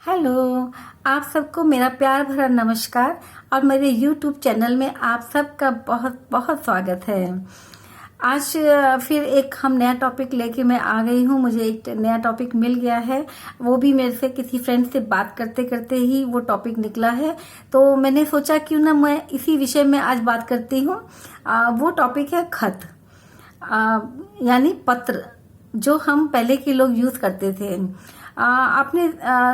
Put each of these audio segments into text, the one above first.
Hello. आप सबको मेरा प्यार भरा नमस्कार और मेरे YouTube चैनल में आप सबका बहुत बहुत स्वागत है। आज फिर एक हम नया टॉपिक लेके मैं आ गई हूँ। मुझे एक नया टॉपिक मिल गया है, वो भी मेरे से किसी फ्रेंड से बात करते करते ही वो टॉपिक निकला है, तो मैंने सोचा क्यों ना मैं इसी विषय में आज बात करती हूँ। वो टॉपिक है खत, यानी पत्र, जो हम पहले के लोग यूज करते थे। आपने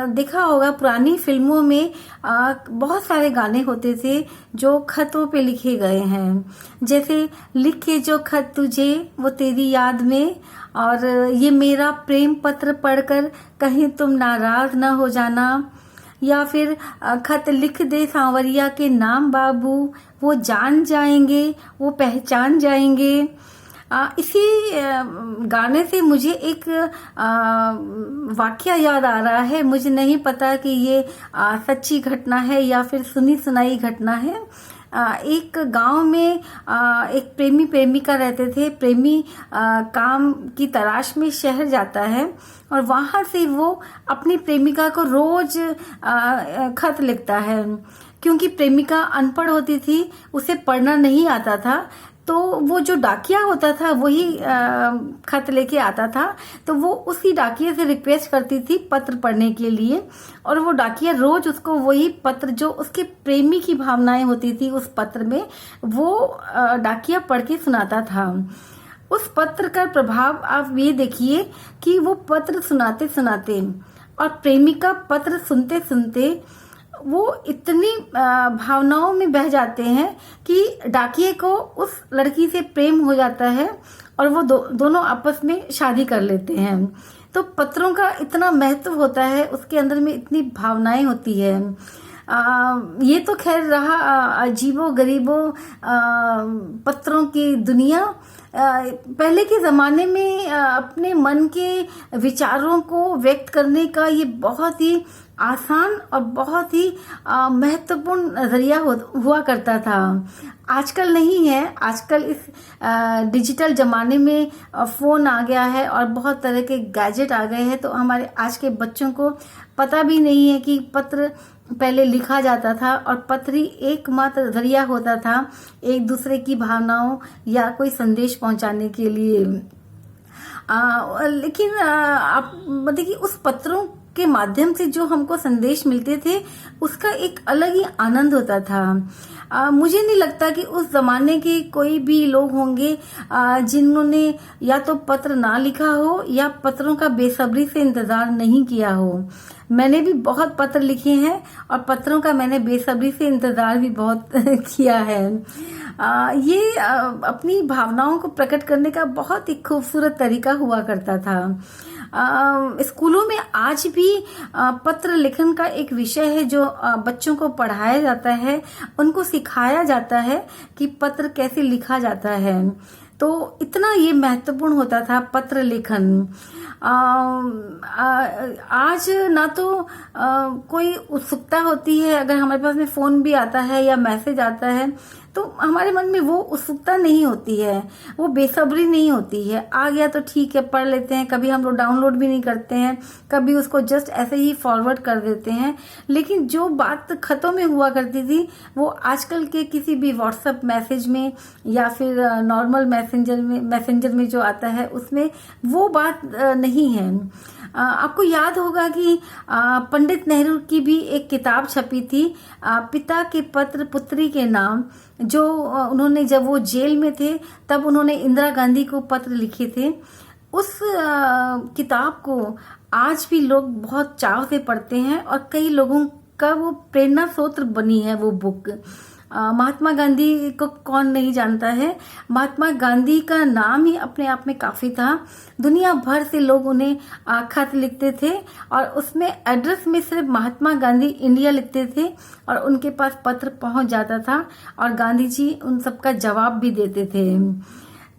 देखा होगा पुरानी फिल्मों में बहुत सारे गाने होते थे जो खतों पे लिखे गए हैं, जैसे लिखे जो खत तुझे वो तेरी याद में, और ये मेरा प्रेम पत्र पढ़कर कहीं तुम नाराज ना हो जाना, या फिर खत लिख दे सांवरिया के नाम बाबू, वो जान जाएंगे वो पहचान जाएंगे। इसी गाने से मुझे एक वाकया याद आ रहा है। मुझे नहीं पता कि ये सच्ची घटना है या फिर सुनी सुनाई घटना है। एक गांव में एक प्रेमी प्रेमिका रहते थे। प्रेमी काम की तलाश में शहर जाता है और वहां से वो अपनी प्रेमिका को रोज खत लिखता है। क्योंकि प्रेमिका अनपढ़ होती थी, उसे पढ़ना नहीं आता था, तो वो जो डाकिया होता था वही खत लेके आता था, तो वो उसी डाकिये से रिक्वेस्ट करती थी पत्र पढ़ने के लिए, और वो डाकिया रोज उसको वही पत्र, जो उसके प्रेमी की भावनाएं होती थी उस पत्र में, वो डाकिया पढ़ के सुनाता था। उस पत्र का प्रभाव आप ये देखिए कि वो पत्र सुनाते सुनाते और प्रेमिका पत्र सुनते सुनते वो इतनी भावनाओं में बह जाते हैं कि डाकिये को उस लड़की से प्रेम हो जाता है और वो दोनों आपस में शादी कर लेते हैं। तो पत्रों का इतना महत्व होता है, उसके अंदर में इतनी भावनाएं होती है। ये तो खैर रहा अजीबो गरीबो पत्रों की दुनिया। पहले के जमाने में अपने मन के विचारों को व्यक्त करने का ये बहुत ही आसान और बहुत ही महत्वपूर्ण जरिया हुआ करता था। आजकल नहीं है। आजकल इस डिजिटल जमाने में फोन आ गया है और बहुत तरह के गैजेट आ गए हैं, तो हमारे आज के बच्चों को पता भी नहीं है कि पत्र पहले लिखा जाता था और पत्र ही एकमात्र जरिया होता था एक दूसरे की भावनाओं या कोई संदेश पहुंचाने के लिए। लेकिन आप देखिए, उस पत्रों के माध्यम से जो हमको संदेश मिलते थे उसका एक अलग ही आनंद होता था। मुझे नहीं लगता कि उस जमाने के कोई भी लोग होंगे जिन्होंने या तो पत्र ना लिखा हो या पत्रों का बेसब्री से इंतजार नहीं किया हो। मैंने भी बहुत पत्र लिखे हैं और पत्रों का मैंने बेसब्री से इंतजार भी बहुत किया है। ये अपनी भावनाओं को प्रकट करने का बहुत ही खूबसूरत तरीका हुआ करता था। स्कूलों में आज भी पत्र लेखन का एक विषय है जो बच्चों को पढ़ाया जाता है, उनको सिखाया जाता है कि पत्र कैसे लिखा जाता है। तो इतना ये महत्वपूर्ण होता था पत्र लेखन। आज ना तो कोई उत्सुकता होती है, अगर हमारे पास में फोन भी आता है या मैसेज आता है तो हमारे मन में वो उत्सुकता नहीं होती है, वो बेसब्री नहीं होती है। आ गया तो ठीक है, पढ़ लेते हैं। कभी हम लोग डाउनलोड भी नहीं करते हैं, कभी उसको जस्ट ऐसे ही फॉरवर्ड कर देते हैं। लेकिन जो बात खतों में हुआ करती थी वो आजकल के किसी भी व्हाट्सएप मैसेज में या फिर नॉर्मल मैसेंजर में जो आता है उसमें वो बात नहीं है। आपको याद होगा कि पंडित नेहरू की भी एक किताब छपी थी, पिता के पत्र पुत्री के नाम, जो उन्होंने जब वो जेल में थे तब उन्होंने इंदिरा गांधी को पत्र लिखे थे। उस किताब को आज भी लोग बहुत चाव से पढ़ते हैं और कई लोगों का वो प्रेरणा स्रोत बनी है वो बुक। महात्मा गांधी को कौन नहीं जानता है। महात्मा गांधी का नाम ही अपने आप में काफी था। दुनिया भर से लोग उन्हें खत लिखते थे और उसमें एड्रेस में सिर्फ महात्मा गांधी इंडिया लिखते थे और उनके पास पत्र पहुंच जाता था और गांधी जी उन सबका जवाब भी देते थे।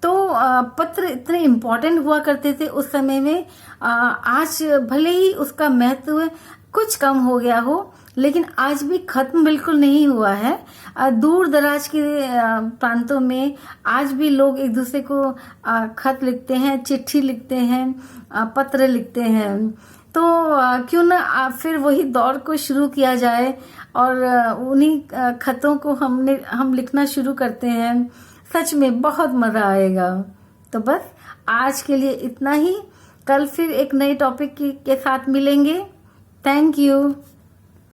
तो पत्र इतने इम्पोर्टेंट हुआ करते थे उस समय में। आज भले ही उसका महत्व कुछ कम हो गया हो, लेकिन आज भी खत्म बिल्कुल नहीं हुआ है। दूर दराज के प्रांतों में आज भी लोग एक दूसरे को खत लिखते हैं, चिट्ठी लिखते हैं, पत्र लिखते हैं। तो क्यों ना फिर वही दौर को शुरू किया जाए और उन्हीं खतों को हम लिखना शुरू करते हैं। सच में बहुत मजा आएगा। तो बस आज के लिए इतना ही। कल फिर एक नए टॉपिक के साथ मिलेंगे। Thank you.